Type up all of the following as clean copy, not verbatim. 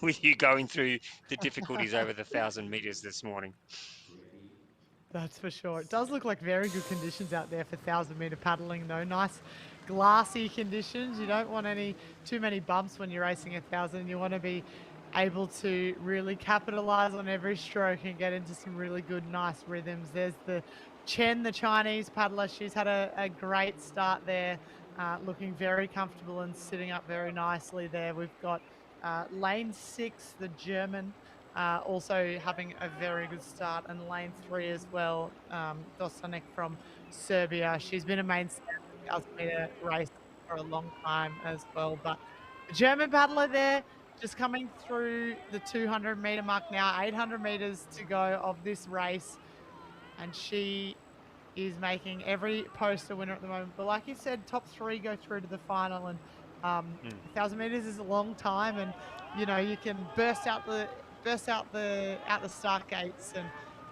with you going through the difficulties over the 1,000 meters this morning. That's for sure. It does look like very good conditions out there for 1,000-meter paddling, though. Nice glassy conditions. You don't want too many bumps when you're racing 1,000. You want to be able to really capitalize on every stroke and get into some really good, nice rhythms. There's the Chen, the Chinese paddler. She's had a great start there, looking very comfortable and sitting up very nicely there. We've got lane 6, the German, also having a very good start, and lane 3 as well. Dostanek from Serbia. She's been a mainstay of the 1,000-meter race for a long time as well. But the German paddler there just coming through the 200-meter mark now, 800 meters to go of this race, and she is making every post a winner at the moment. But like you said, top 3 go through to the final, and Mm. 1,000 meters is a long time, and you can burst out the start gates, and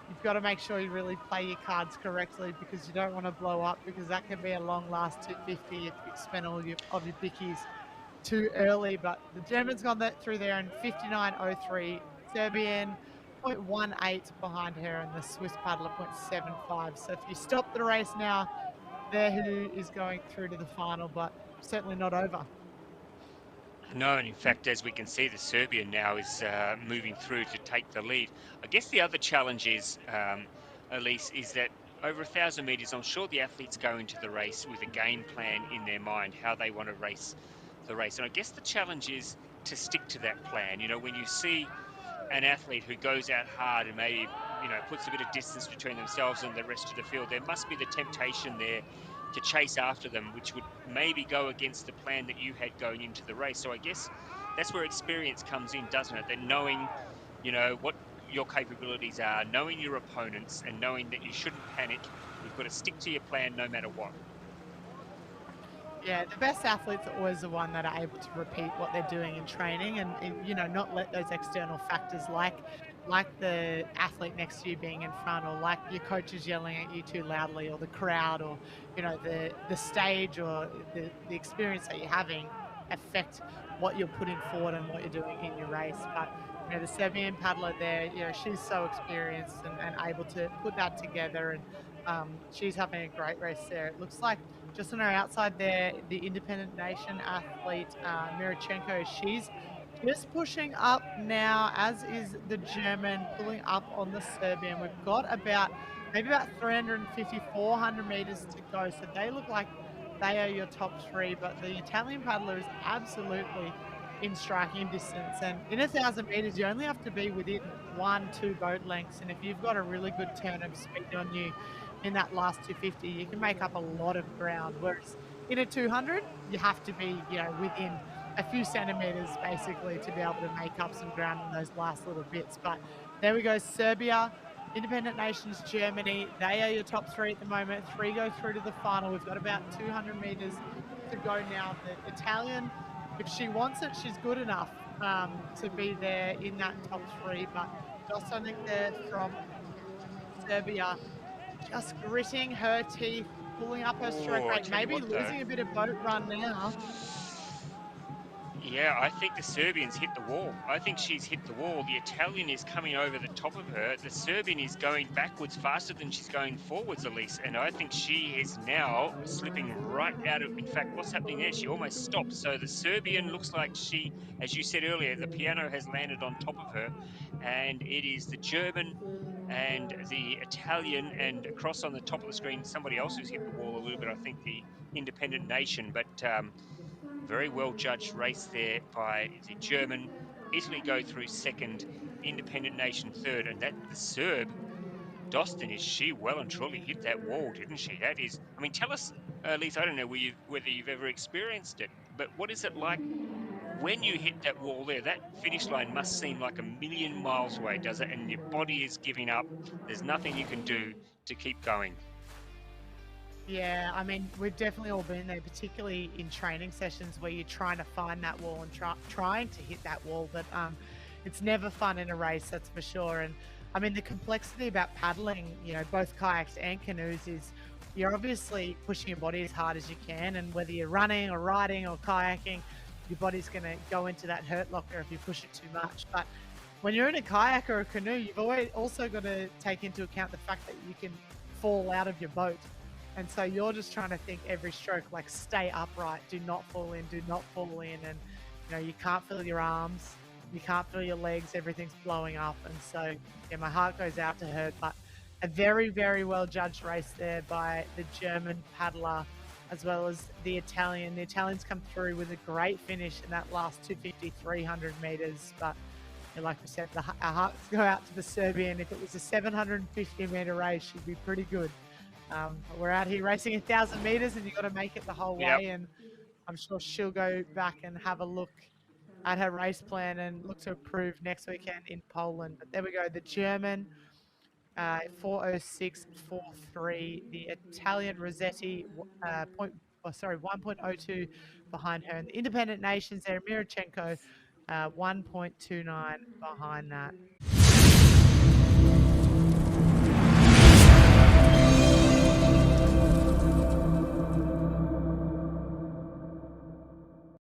you've got to make sure you really play your cards correctly because you don't want to blow up, because that can be a long last 250 if you spend all of your bickies too early. But the German's gone through there in 59.03. Serbian 0.18 behind her, and the Swiss paddler 0.75. So if you stop the race now, there who is going through to the final, but certainly not over. No, and in fact, as we can see, the Serbian now is moving through to take the lead. I guess the other challenge is, Elise, is that over 1,000 meters, I'm sure the athletes go into the race with a game plan in their mind, how they want to race the race. And I guess the challenge is to stick to that plan. When you see an athlete who goes out hard and maybe, puts a bit of distance between themselves and the rest of the field, there must be the temptation there to chase after them, which would maybe go against the plan that you had going into the race. So I guess that's where experience comes in, doesn't it? That knowing, what your capabilities are, knowing your opponents, and knowing that you shouldn't panic. You've got to stick to your plan no matter what. Yeah, the best athletes are always the one that are able to repeat what they're doing in training, and not let those external factors like the athlete next to you being in front, or like your coaches yelling at you too loudly, or the crowd, or the stage, or the experience that you're having affect what you're putting forward and what you're doing in your race. But the Serbian paddler there, she's so experienced and able to put that together, and she's having a great race there. It looks like just on our outside there, the independent nation athlete, Mirachenko, she's just pushing up now, as is the German, pulling up on the Serbian. We've got maybe about 350, 400 meters to go. So they look like they are your top 3, but the Italian paddler is absolutely in striking distance. And in 1,000 meters, you only have to be within 1, 2 boat lengths. And if you've got a really good turn of speed on you in that last 250, you can make up a lot of ground. Whereas in a 200, you have to be, within a few centimeters basically to be able to make up some ground in those last little bits. But there we go, Serbia, independent nations, Germany. They are your top 3 at the moment. 3 go through to the final. We've got about 200 meters to go now. The Italian, if she wants it, she's good enough to be there in that top 3. But Dostanek there from Serbia, just gritting her teeth, pulling up her stroke Oh, I rate, tell you maybe what, though. losing a bit of boat run now. Yeah, I think the Serbian's hit the wall. I think she's hit the wall. The Italian is coming over the top of her. The Serbian is going backwards faster than she's going forwards, Elise. And I think she is now slipping right out of. In fact, what's happening there? She almost stopped. So the Serbian looks like she, as you said earlier, the piano has landed on top of her. And it is the German and the Italian, and across on the top of the screen, somebody else who's hit the wall a little bit. I think the independent nation. But very well judged race there by the German. Italy go through second, independent nation third, and that the Serb, Dostin, is she well and truly hit that wall, didn't she? That is, I mean, tell us, Lisa, I don't know whether you've ever experienced it, but what is it like when you hit that wall there? That finish line must seem like a million miles away, does it? And your body is giving up. There's nothing you can do to keep going. Yeah, I mean, we've definitely all been there, particularly in training sessions where you're trying to find that wall and trying to hit that wall. But it's never fun in a race, that's for sure. And I mean, the complexity about paddling, both kayaks and canoes, is you're obviously pushing your body as hard as you can. And whether you're running or riding or kayaking, your body's going to go into that hurt locker if you push it too much. But when you're in a kayak or a canoe, you've always also got to take into account the fact that you can fall out of your boat. And so you're just trying to think every stroke, like stay upright, do not fall in, do not fall in. And, you can't feel your arms, you can't feel your legs, everything's blowing up. And so, yeah, my heart goes out to her. But a very, very well judged race there by the German paddler as well as the Italian. The Italians come through with a great finish in that last 250, 300 meters. But like we said, our hearts go out to the Serbian. If it was a 750-meter race, she'd be pretty good. But we're out here racing 1,000 meters, and you've got to make it the whole way. And I'm sure she'll go back and have a look at her race plan and look to improve next weekend in Poland. But there we go, the German 4:06.43. The Italian Rossetti 1.02 behind her. And the independent nations there, Mirachenko 1.29 behind that.